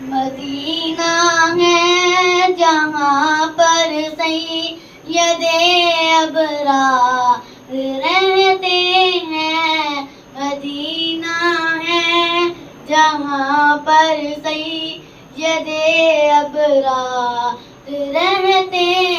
مدینہ ہے جہاں پر سید ابرار رہتے ہیں، مدینہ ہے جہاں پر سید ابرار رہتے